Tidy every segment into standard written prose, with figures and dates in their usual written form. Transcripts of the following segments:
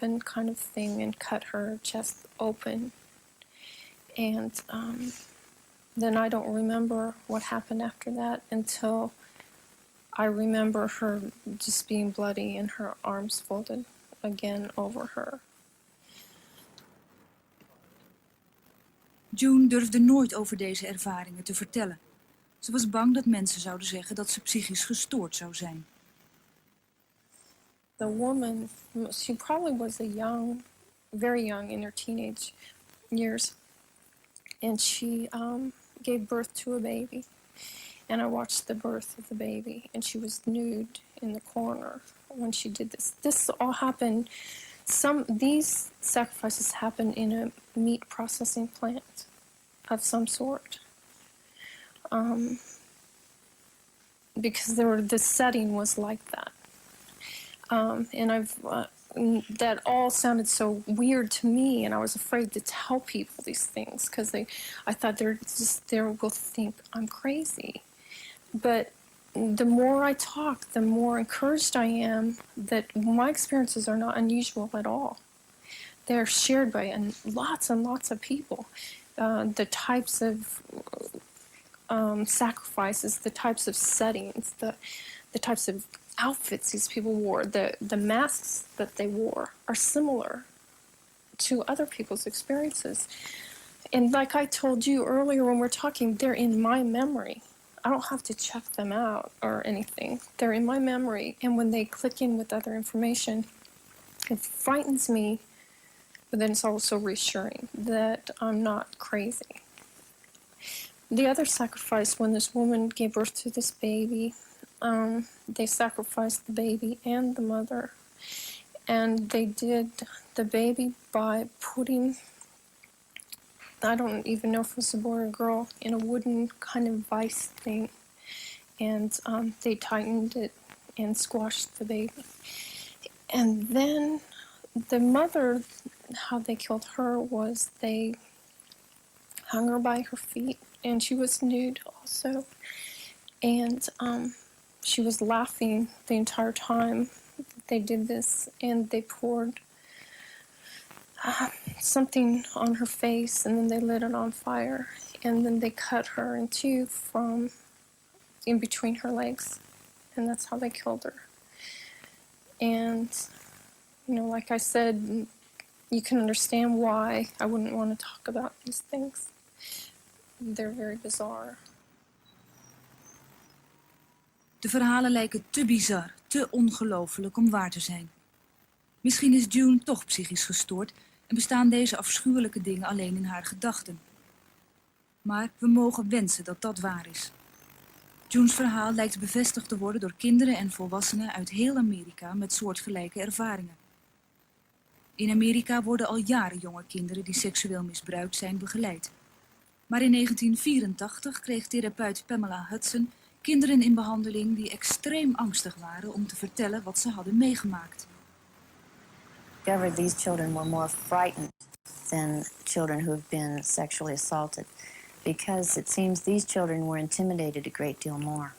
weapon kind of thing and cut her chest open. And then I don't remember what happened after that until I remember her just being bloody and her arms folded again over her. June durfde nooit over deze ervaringen te vertellen. Ze was bang dat mensen zouden zeggen dat ze psychisch gestoord zou zijn. The woman, she probably was very young in her teenage years. And she gave birth to a baby. And I watched the birth of the baby. And she was nude in the corner when she did this. This all happened, these sacrifices happened in a meat processing plant of some sort. Because the setting was like that. And that all sounded so weird to me, and I was afraid to tell people these things because I thought they will think I'm crazy. But the more I talk, the more encouraged I am that my experiences are not unusual at all. They're shared by lots and lots of people. The types of sacrifices, the types of settings, the types of outfits these people wore, the masks that they wore are similar to other people's experiences. And like I told you earlier when we're talking, they're in my memory. I don't have to check them out or anything. They're in my memory. And when they click in with other information, it frightens me, but then it's also reassuring that I'm not crazy. The other sacrifice, when this woman gave birth to this baby, they sacrificed the baby and the mother. And they did the baby by putting, I don't even know if it was a boy or a girl, in a wooden kind of vice thing. And they tightened it and squashed the baby. And then the mother, how they killed her was they hung her by her feet, and she was nude also. And she was laughing the entire time they did this, and they poured something on her face, and then they lit it on fire, and then they cut her in two from in between her legs, and that's how they killed her. And, you know, like I said, you can understand why I wouldn't want to talk about these things. They're very bizarre. De verhalen lijken te bizar, te ongelooflijk om waar te zijn. Misschien is June toch psychisch gestoord en bestaan deze afschuwelijke dingen alleen in haar gedachten. Maar we mogen wensen dat dat waar is. June's verhaal lijkt bevestigd te worden door kinderen en volwassenen uit heel Amerika met soortgelijke ervaringen. In Amerika worden al jaren jonge kinderen die seksueel misbruikt zijn begeleid. Maar in 1984 kreeg therapeut Pamela Hudson kinderen in behandeling die extreem angstig waren om te vertellen wat ze hadden meegemaakt. Discovered these children were more frightened than children who have been sexually assaulted, because it seems these children were intimidated a great deal more.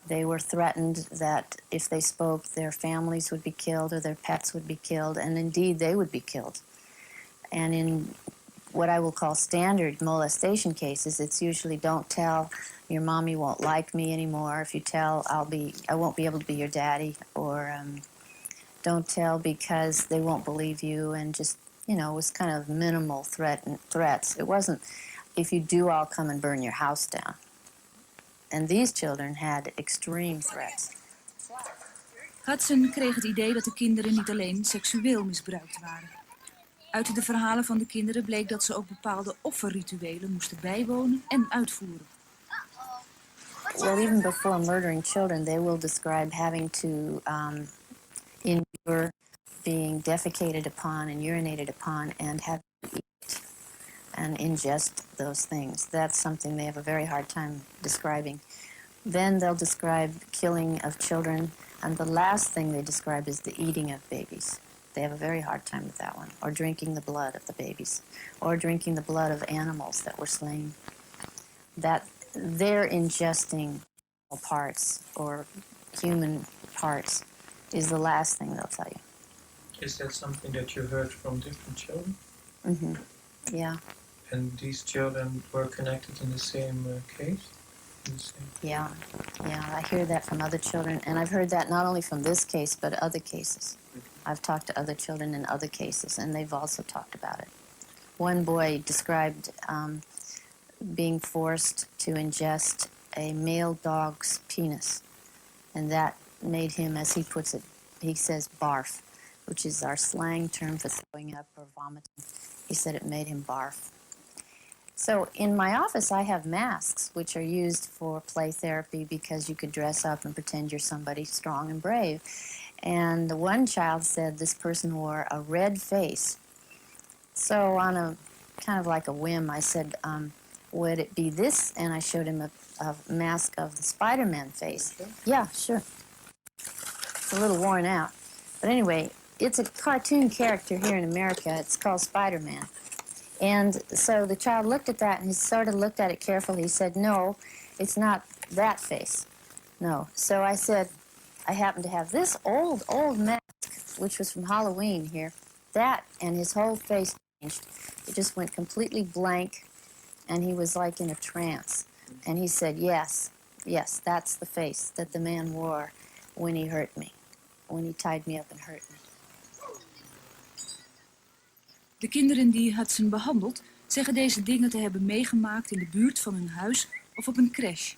They were threatened that if they spoke, their families would be killed or their pets would be killed, and indeed they would be killed. And in what I will call standard molestation cases, it's usually don't tell, your mommy won't like me anymore. If you tell, I won't be able to be your daddy, or don't tell because they won't believe you, and just, you know, it was kind of minimal threats. It wasn't, if you do, I'll come and burn your house down. And these children had extreme threats. Hudson kreeg het idee dat de kinderen niet alleen seksueel misbruikt waren. Uit de verhalen van de kinderen bleek dat ze ook bepaalde offerrituelen moesten bijwonen en uitvoeren. Well, even before murdering children, they will describe having to endure being defecated upon and urinated upon and have to eat and ingest those things. That's something they have a very hard time describing. Then they'll describe killing of children, and the last thing they describe is the eating of babies. They have a very hard time with that one. Or drinking the blood of the babies. Or drinking the blood of animals that were slain. That they're ingesting parts or human parts is the last thing they'll tell you. Is that something that you heard from different children? Mm-hmm. Yeah, And these children were connected in the same case? In the same... yeah, yeah. I hear that from other children, and I've heard that not only from this case, but other cases. I've talked to other children in other cases, and they've also talked about it. One boy described being forced to ingest a male dog's penis, and that made him, as he puts it, he says barf, which is our slang term for throwing up or vomiting. He said it made him barf. So in my office, I have masks, which are used for play therapy because you could dress up and pretend you're somebody strong and brave. And the one child said this person wore a red face. So on a kind of like a whim, I said, would it be this? And I showed him a mask of the Spider-Man face. Okay. Yeah, sure. It's a little worn out. But anyway, it's a cartoon character here in America. It's called Spider-Man. And so the child looked at that, and he sort of looked at it carefully. He said, no, it's not that face. No. So I said, I happen to have this old mask, which was from Halloween here. That and his whole face changed. It just went completely blank, and he was like in a trance. And he said, yes, that's the face that the man wore when he hurt me, when he tied me up and hurt me. De kinderen die Hudson behandelt, zeggen deze dingen te hebben meegemaakt in de buurt van hun huis of op een crash.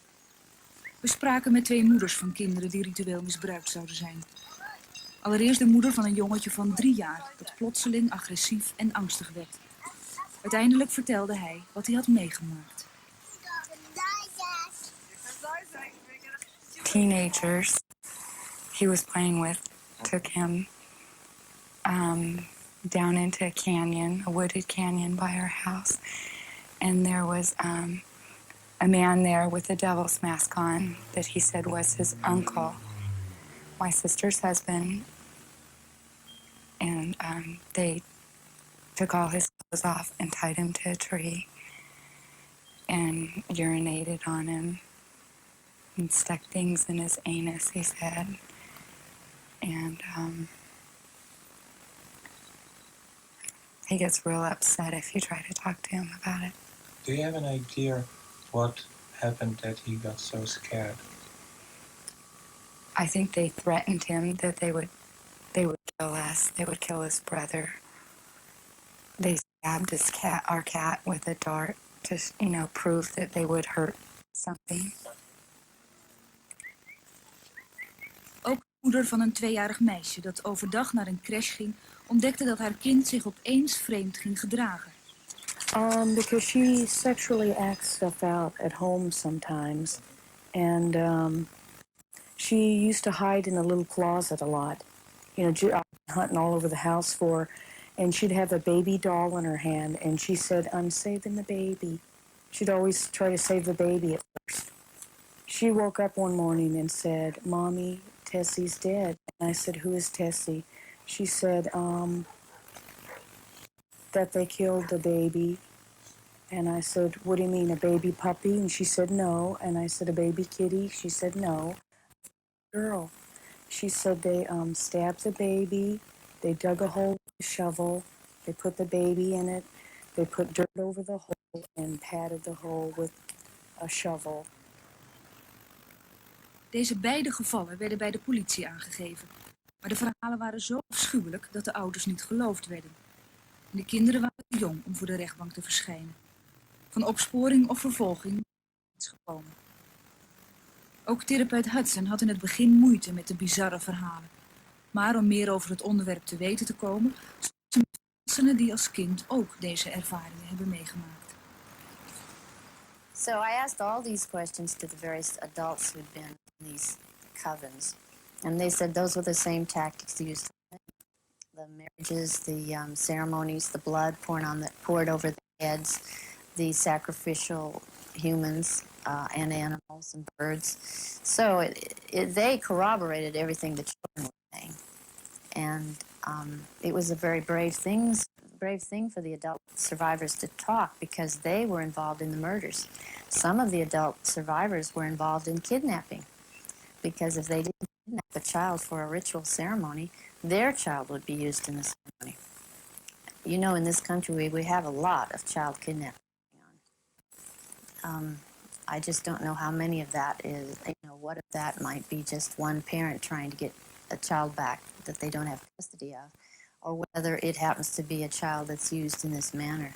We spraken met 2 moeders van kinderen die ritueel misbruikt zouden zijn. Allereerst de moeder van een jongetje van 3 jaar dat plotseling agressief en angstig werd. Uiteindelijk vertelde hij wat hij had meegemaakt. Teenagers he was playing with took him down into a canyon, a wooded canyon by our house. And there was a man there with a devil's mask on that he said was his uncle, my sister's husband. And they took all his clothes off and tied him to a tree and urinated on him and stuck things in his anus, he said. And he gets real upset if you try to talk to him about it. Do you have an idea what happened that he got so scared? I think they threatened him that they would kill us. They would kill his brother. They stabbed our cat with a dart to, prove that they would hurt something. Ook de moeder van een 2-jarig meisje dat overdag naar een crash ging, ontdekte dat haar kind zich opeens vreemd ging gedragen. Because she sexually acts stuff out at home sometimes. And she used to hide in a little closet a lot. Hunting all over the house for her. And she'd have a baby doll in her hand. And she said, I'm saving the baby. She'd always try to save the baby at first. She woke up one morning and said, Mommy, Tessie's dead. And I said, who is Tessie? She said, that they killed the baby. And I said, what do you mean, a baby puppy? And she said, no. And I said, a baby kitty? She said, no. Girl. She said they stabbed the baby, they dug a hole with a shovel, they put the baby in it, they put dirt over the hole and patted the hole with a shovel. Deze beide gevallen werden bij de politie aangegeven. Maar de verhalen waren zo afschuwelijk dat de ouders niet geloofd werden. En de kinderen waren te jong om voor de rechtbank te verschijnen. Van opsporing of vervolging is niets gekomen. Ook therapeut Hudson had in het begin moeite met de bizarre verhalen. Maar om meer over het onderwerp te weten te komen, sprak ze met volwassenen die als kind ook deze ervaringen hebben meegemaakt. So I asked all these questions to the various adults who'd been in these covens. And they said those were the same tactics used. The marriages, the ceremonies, the blood poured over the heads, the sacrificial humans and animals and birds. So they corroborated everything the children were saying. And it was a very brave thing for the adult survivors to talk because they were involved in the murders. Some of the adult survivors were involved in kidnapping because if they didn't kidnap a child for a ritual ceremony, their child would be used in the ceremony. You know, in this country, we have a lot of child kidnapping going on. I just don't know how many of that is, what if that might be just one parent trying to get a child back that they don't have custody of, or whether it happens to be a child that's used in this manner.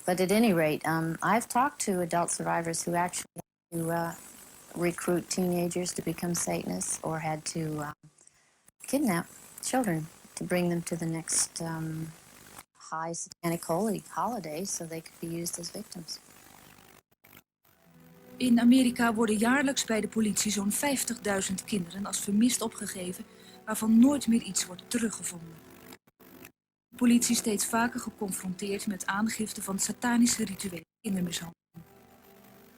But at any rate, I've talked to adult survivors who actually had to recruit teenagers to become Satanists, or had to kidnap children to bring them to the next high satanic holy holiday so they could be used as victims. In Amerika worden jaarlijks bij de politie zo'n 50.000 kinderen als vermist opgegeven, waarvan nooit meer iets wordt teruggevonden. De politie is steeds vaker geconfronteerd met aangifte van satanische rituele kindermishandeling.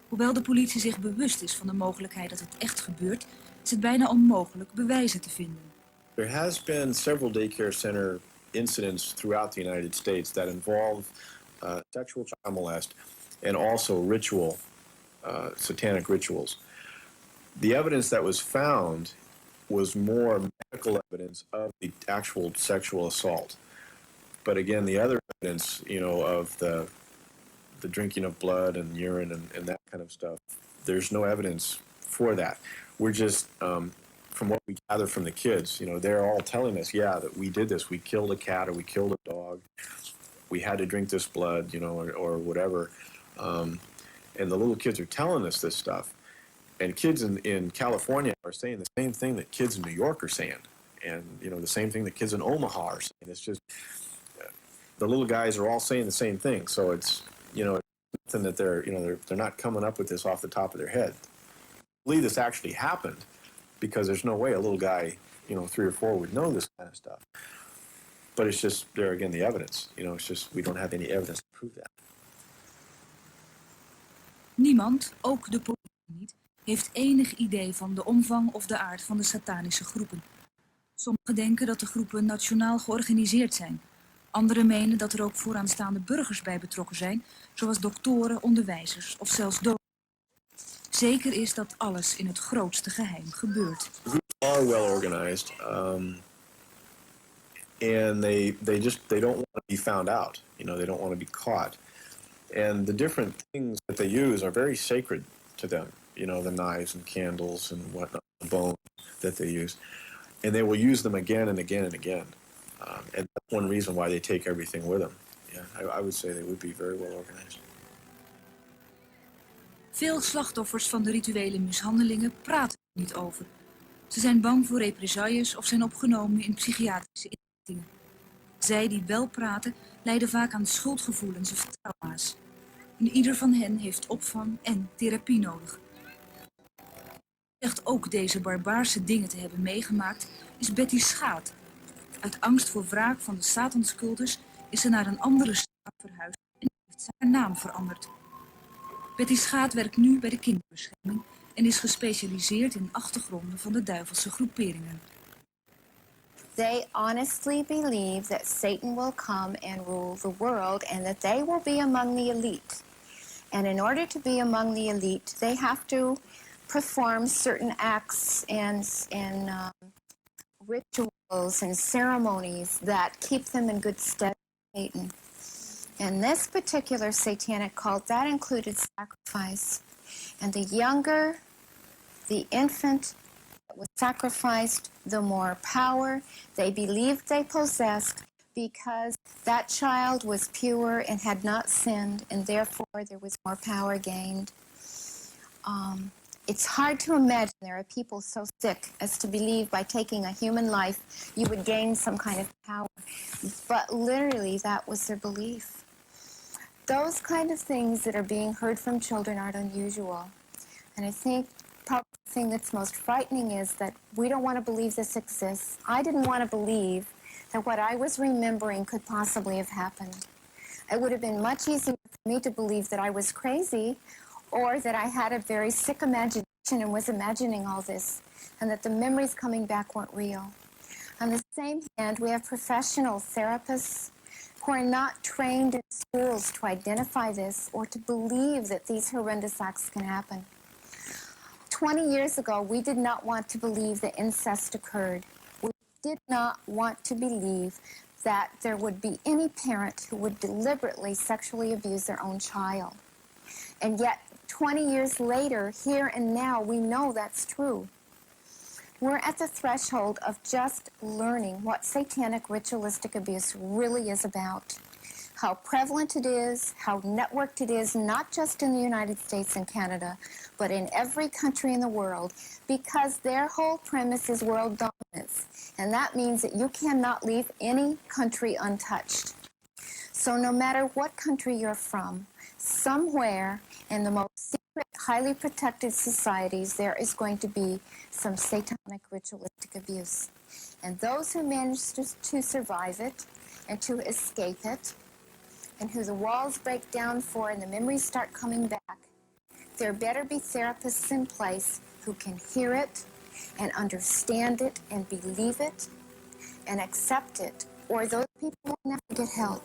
Hoewel de politie zich bewust is van de mogelijkheid dat het echt gebeurt, is het bijna onmogelijk bewijzen te vinden. There has been several daycare center incidents throughout the United States that involve sexual child molest and also ritual, satanic rituals. The evidence that was found was more medical evidence of the actual sexual assault. But again, the other evidence, of the drinking of blood and urine and that kind of stuff, there's no evidence for that. We're just, from what we gather from the kids, they're all telling us, yeah, that we did this. We killed a cat or we killed a dog. We had to drink this blood, or whatever. And the little kids are telling us this stuff. And kids in California are saying the same thing that kids in New York are saying. And, the same thing that kids in Omaha are saying. It's just, the little guys are all saying the same thing. So it's, nothing that they're not coming up with this off the top of their head. I believe this actually happened because there's no way a little guy, 3 or 4 would know this kind of stuff. But it's just, there again, the evidence. It's just, we don't have any evidence to prove that. Niemand, ook de politie niet, heeft enig idee van de omvang of de aard van de satanische groepen. Sommigen denken dat de groepen nationaal georganiseerd zijn. Anderen menen dat er ook vooraanstaande burgers bij betrokken zijn, zoals doktoren, onderwijzers of zelfs doden. Zeker is dat alles in het grootste geheim gebeurt. The groups are well organized, and they don't want to be found out. They don't want to be caught. And the different things that they use are very sacred to them. The knives and candles and whatnot, the bone that they use. And they will use them again and again and again. And that's one reason why they take everything with them. Yeah, I would say they would be very well organized. Veel slachtoffers van de rituele mishandelingen praten er niet over. Ze zijn bang voor represailles of zijn opgenomen in psychiatrische inrichtingen. Zij die wel praten, lijden vaak aan schuldgevoelens of trauma's. En ieder van hen heeft opvang en therapie nodig. Zegt ook deze barbaarse dingen te hebben meegemaakt, is Betty Schaat. Uit angst voor wraak van de Satanscultus is ze naar een andere staat verhuisd en heeft ze haar naam veranderd. Betty Schaat werkt nu bij de kinderbescherming en is gespecialiseerd in achtergronden van de duivelse groeperingen. They honestly believe that Satan will come and rule the world and that they will be among the elite. And in order to be among the elite, they have to perform certain acts and rituals and ceremonies that keep them in good stead with Satan. And this particular satanic cult, that included sacrifice. And the younger the infant that was sacrificed, the more power they believed they possessed, because that child was pure and had not sinned, and therefore there was more power gained. It's hard to imagine there are people so sick as to believe by taking a human life you would gain some kind of power. But literally that was their belief. Those kind of things that are being heard from children aren't unusual. And I think probably the thing that's most frightening is that we don't want to believe this exists. I didn't want to believe that what I was remembering could possibly have happened. It would have been much easier for me to believe that I was crazy or that I had a very sick imagination and was imagining all this, and that the memories coming back weren't real. On the same hand, we have professional therapists who are not trained in schools to identify this or to believe that these horrendous acts can happen. 20 years ago, we did not want to believe that incest occurred. We did not want to believe that there would be any parent who would deliberately sexually abuse their own child. And yet, 20 years later, here and now, we know that's true. We're at the threshold of just learning what satanic ritualistic abuse really is about, how prevalent it is, how networked it is, not just in the United States and Canada, but in every country in the world, because their whole premise is world dominance. And that means that you cannot leave any country untouched. So no matter what country you're from, somewhere in the most secret, highly protected societies, there is going to be some satanic ritualistic abuse. And those who manage to survive it and to escape it, and who the walls break down for and the memories start coming back, there better be therapists in place who can hear it and understand it and believe it and accept it, or those people will never get help.